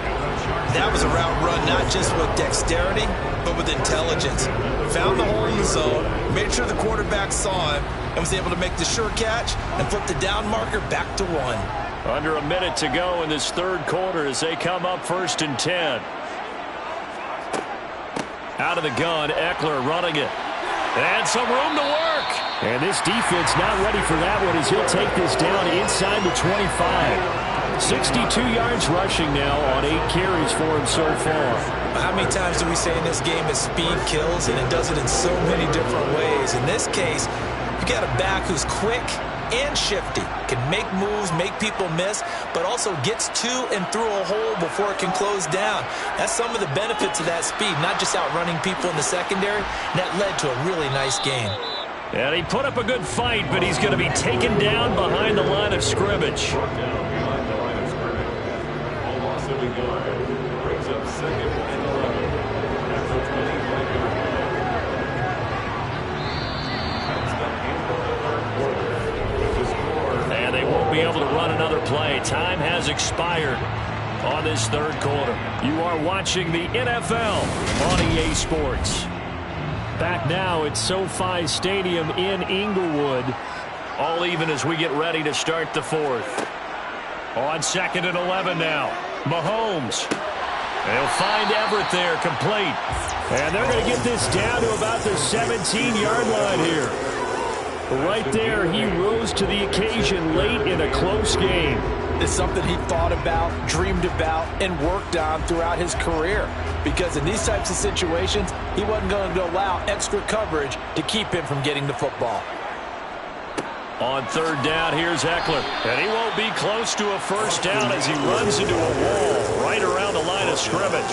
Speaker 16: That was a route run not just with dexterity, but with intelligence. Found the hole in the zone, made sure the quarterback saw him, and was able to make the sure catch and flip the down marker back to 1.
Speaker 15: Under a minute to go in this third quarter as they come up 1st and 10. Out of the gun, Eckler running it. And some room to work. And this defense not ready for that one as he'll take this down inside the 25. 62 yards rushing now on 8 carries for him so far.
Speaker 16: How many times do we say in this game that speed kills, and it does it in so many different ways? In this case, you got a back who's quick and shifty, can make moves, make people miss, but also gets to and through a hole before it can close down. That's some of the benefits of that speed, not just outrunning people in the secondary. And that led to a really nice game.
Speaker 15: And he put up a good fight, but he's going to be taken down behind the line of scrimmage. And they won't be able to run another play. Time has expired on this third quarter. You are watching the NFL on EA Sports. Back now at SoFi Stadium in Inglewood. All even as we get ready to start the fourth. On 2nd and 11 now. Mahomes. They'll find Everett there, complete. And they're going to get this down to about the 17-yard line here. Right there, he rose to the occasion late in a close game.
Speaker 16: It's something he thought about, dreamed about, and worked on throughout his career. Because in these types of situations, he wasn't going to allow extra coverage to keep him from getting the football.
Speaker 15: On third down, here's Eckler. And he won't be close to a first down as he runs into a wall right around the line of scrimmage.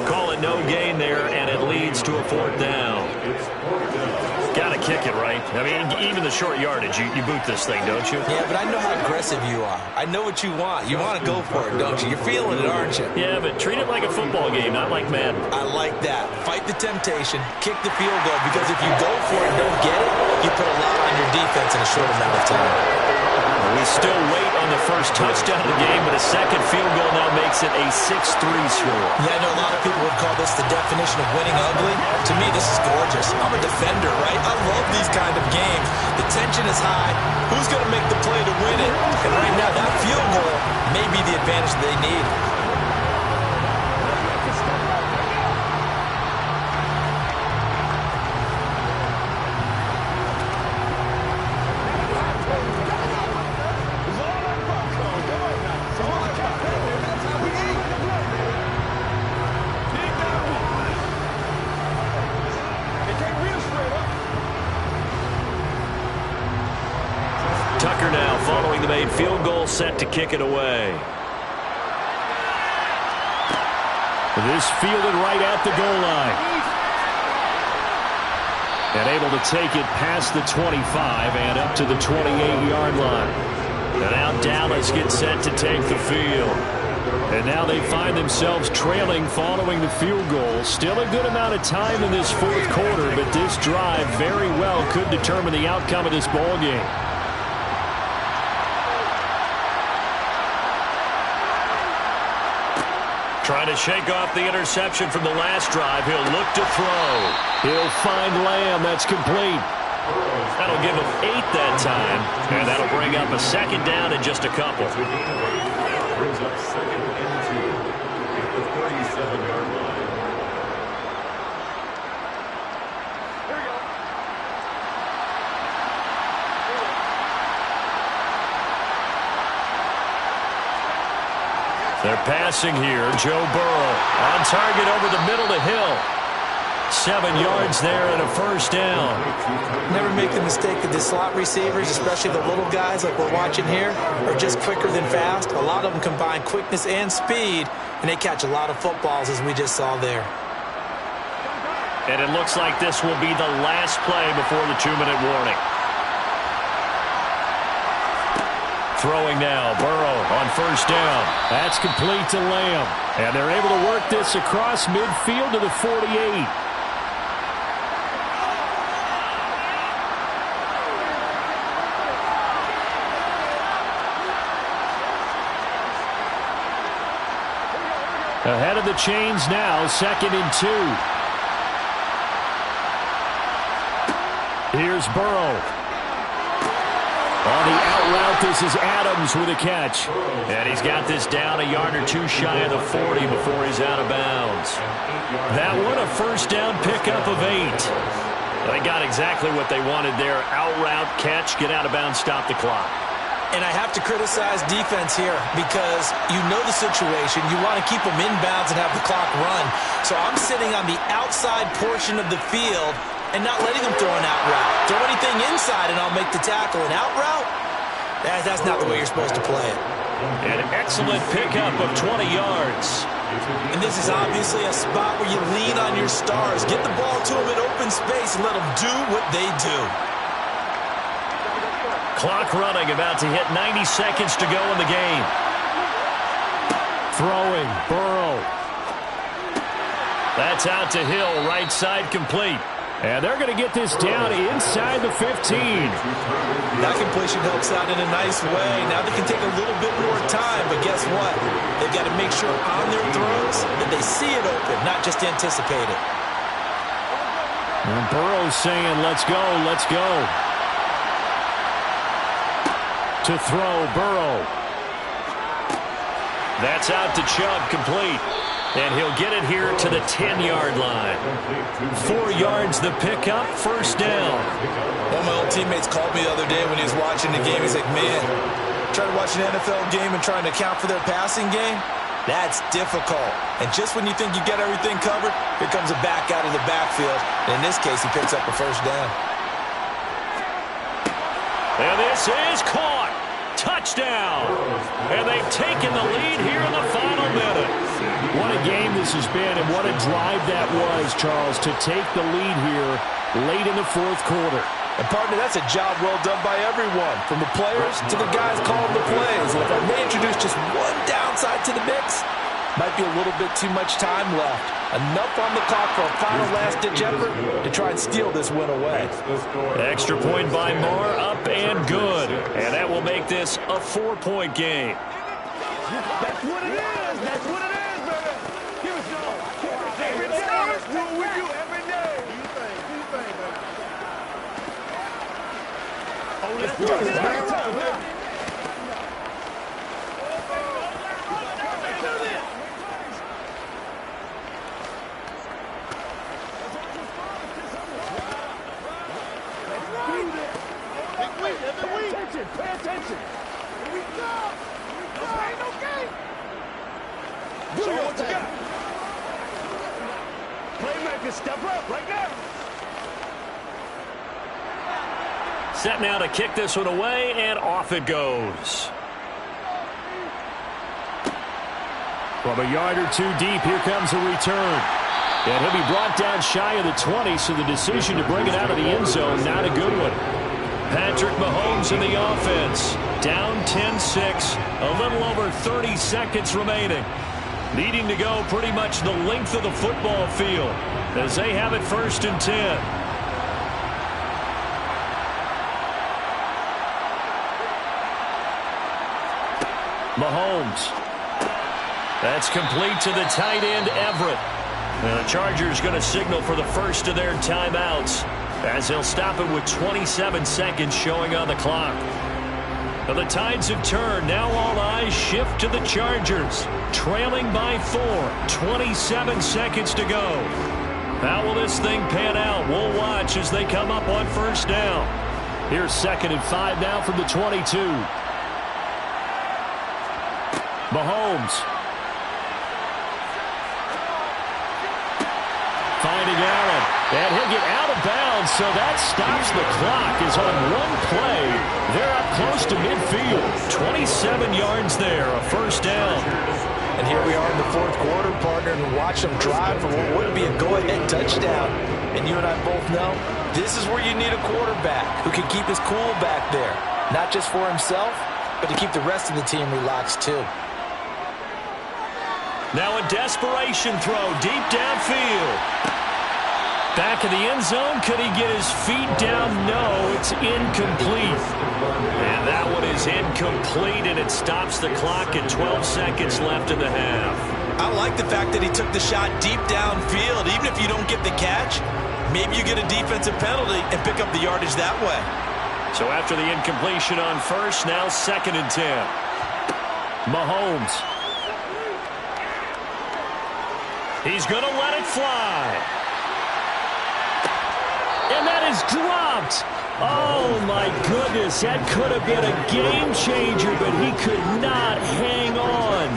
Speaker 15: Call it no gain there, and it leads to a fourth down. Got to kick it, right? I mean, even the short yardage, you boot this thing, don't you?
Speaker 16: Yeah, but I know how aggressive you are. I know what you want. You want to go for it, don't you? You're feeling it, aren't you?
Speaker 15: Yeah, but treat it like a football game, not like Madden.
Speaker 16: I like that. Fight the temptation, kick the field goal, because if you go for it and don't get it, you put a lot on your defense in a short amount of time.
Speaker 15: We still wait on the first touchdown of the game, but a second field goal now makes it a 6-3 score.
Speaker 16: Yeah, I know a lot of people would call this the definition of winning ugly. To me, this is gorgeous. I'm a defender, right? I love these kind of games. The tension is high. Who's going to make the play to win it? And right now, that field goal may be the advantage they need.
Speaker 15: Tucker now following the made field goal, set to kick it away. This fielded right at the goal line. And able to take it past the 25 and up to the 28-yard line. And now Dallas gets set to take the field. And now they find themselves trailing following the field goal. Still a good amount of time in this fourth quarter, but this drive very well could determine the outcome of this ball game. Trying to shake off the interception from the last drive. He'll look to throw. He'll find Lamb. That's complete. That'll give him 8 that time. And that'll bring up a second down in just a couple.
Speaker 17: Brings up second and 2 at the 37-yard line.
Speaker 15: They're passing here. Joe Burrow on target over the middle to Hill. 7 yards there and a first down.
Speaker 16: Never make the mistake that the slot receivers, especially the little guys like we're watching here, are just quicker than fast. A lot of them combine quickness and speed, and they catch a lot of footballs, as we just saw there.
Speaker 15: And it looks like this will be the last play before the 2-minute warning. Throwing now, Burrow on first down. That's complete to Lamb. And they're able to work this across midfield to the 48. Ahead of the chains now, 2nd and 2. Here's Burrow. On the out route, this is Adams with a catch. And he's got this down a yard or 2 shy of the 40 before he's out of bounds. That one a first down pickup of 8. They got exactly what they wanted there. Out route, catch, get out of bounds, stop the clock.
Speaker 16: And I have to criticize defense here because you know the situation. You want to keep them inbounds and have the clock run. So I'm sitting on the outside portion of the field and not letting them throw an out route. Throw anything inside and I'll make the tackle. An out route? That's not the way you're supposed to play it.
Speaker 15: An excellent pickup of 20 yards.
Speaker 16: And this is obviously a spot where you lean on your stars. Get the ball to them in open space and let them do what they do.
Speaker 15: Clock running, about to hit 90 seconds to go in the game. Throwing, Burrow. That's out to Hill, right side complete. And they're going to get this down inside the 15.
Speaker 16: That completion helps out in a nice way. Now they can take a little bit more time, but guess what? They've got to make sure on their throws that they see it open, not just anticipate it.
Speaker 15: And Burrow's saying, let's go, let's go. To throw, Burrow. That's out to Chubb, complete. And he'll get it here to the 10-yard line. 4 yards the pickup, first down.
Speaker 16: One of my old teammates called me the other day when he was watching the game. He's like, man, trying to watch an NFL game and trying to account for their passing game? That's difficult. And just when you think you get everything covered, here comes a back out of the backfield. And in this case, he picks up a first down.
Speaker 15: And this is caught. Touchdown. And they've taken the lead here in the final minute. What a game this has been, and what a drive that was, Charles, to take the lead here late in the fourth quarter.
Speaker 16: And, partner, that's a job well done by everyone, from the players to the guys calling the plays. And if I may introduce just one downside to the mix, might be a little bit too much time left. Enough on the clock for a final last-ditch effort to try and steal this win away.
Speaker 15: Extra point by Moore, up and good. And that will make this a 4-point game.
Speaker 18: That's what it is. That's what it is, baby. Give it to them. Every day. That's what we do every day. Do you think, baby? Oh, let's do it. Pay attention. Here we go. Ain't no game. Show what you got. Playmaker, step up right now.
Speaker 15: Set now to kick this one away, and off it goes. From a yard or two deep, here comes a return. And he'll be brought down shy of the 20, so the decision to bring it out of the end zone, not a good one. Patrick Mahomes in the offense. Down 10-6. A little over 30 seconds remaining. Needing to go pretty much the length of the football field as they have it 1st and 10. Mahomes. That's complete to the tight end, Everett. And the Chargers going to signal for the first of their timeouts, as they'll stop it with 27 seconds showing on the clock. Now the tides have turned. Now all eyes shift to the Chargers, trailing by 4. 27 seconds to go. How will this thing pan out? We'll watch as they come up on 1st down. Here's 2nd and 5 now from the 22. Mahomes. Finding Allen. And he'll get out of bounds, so that stops the clock. As on one play, they're up close to midfield. 27 yards there, a 1st down.
Speaker 16: And here we are in the 4th quarter, partner, and watch them drive for what would be a go-ahead touchdown. And you and I both know this is where you need a quarterback who can keep his cool back there. Not just for himself, but to keep the rest of the team relaxed too.
Speaker 15: Now a desperation throw deep downfield. Back of the end zone. Could he get his feet down? No, it's incomplete. And that one is incomplete, and it stops the clock at 12 seconds left in the half.
Speaker 16: I like the fact that he took the shot deep downfield. Even if you don't get the catch, maybe you get a defensive penalty and pick up the yardage that way.
Speaker 15: So after the incompletion on 1st, now 2nd and 10. Mahomes. He's going to let it fly. And that is dropped. Oh, my goodness. That could have been a game changer, but he could not hang on.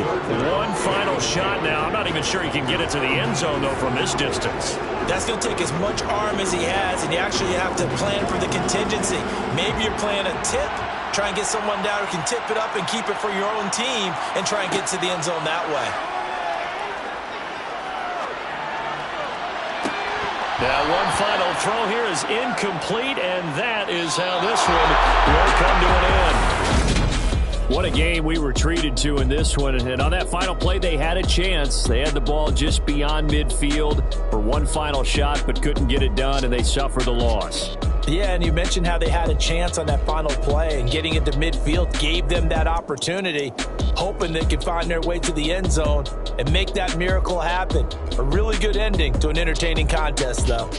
Speaker 15: One final shot now. I'm not even sure he can get it to the end zone, though, from this distance.
Speaker 16: That's going to take as much arm as he has, and you actually have to plan for the contingency. Maybe you're playing a tip. Try and get someone down who can tip it up and keep it for your own team and try and get to the end zone that way.
Speaker 15: Now one final throw here is incomplete, and that is how this one will come to an end. What a game we were treated to in this one. And on that final play, they had a chance. They had the ball just beyond midfield for one final shot, but couldn't get it done, and they suffered the loss.
Speaker 16: Yeah, and you mentioned how they had a chance on that final play, and getting into midfield gave them that opportunity, hoping they could find their way to the end zone and make that miracle happen. A really good ending to an entertaining contest, though.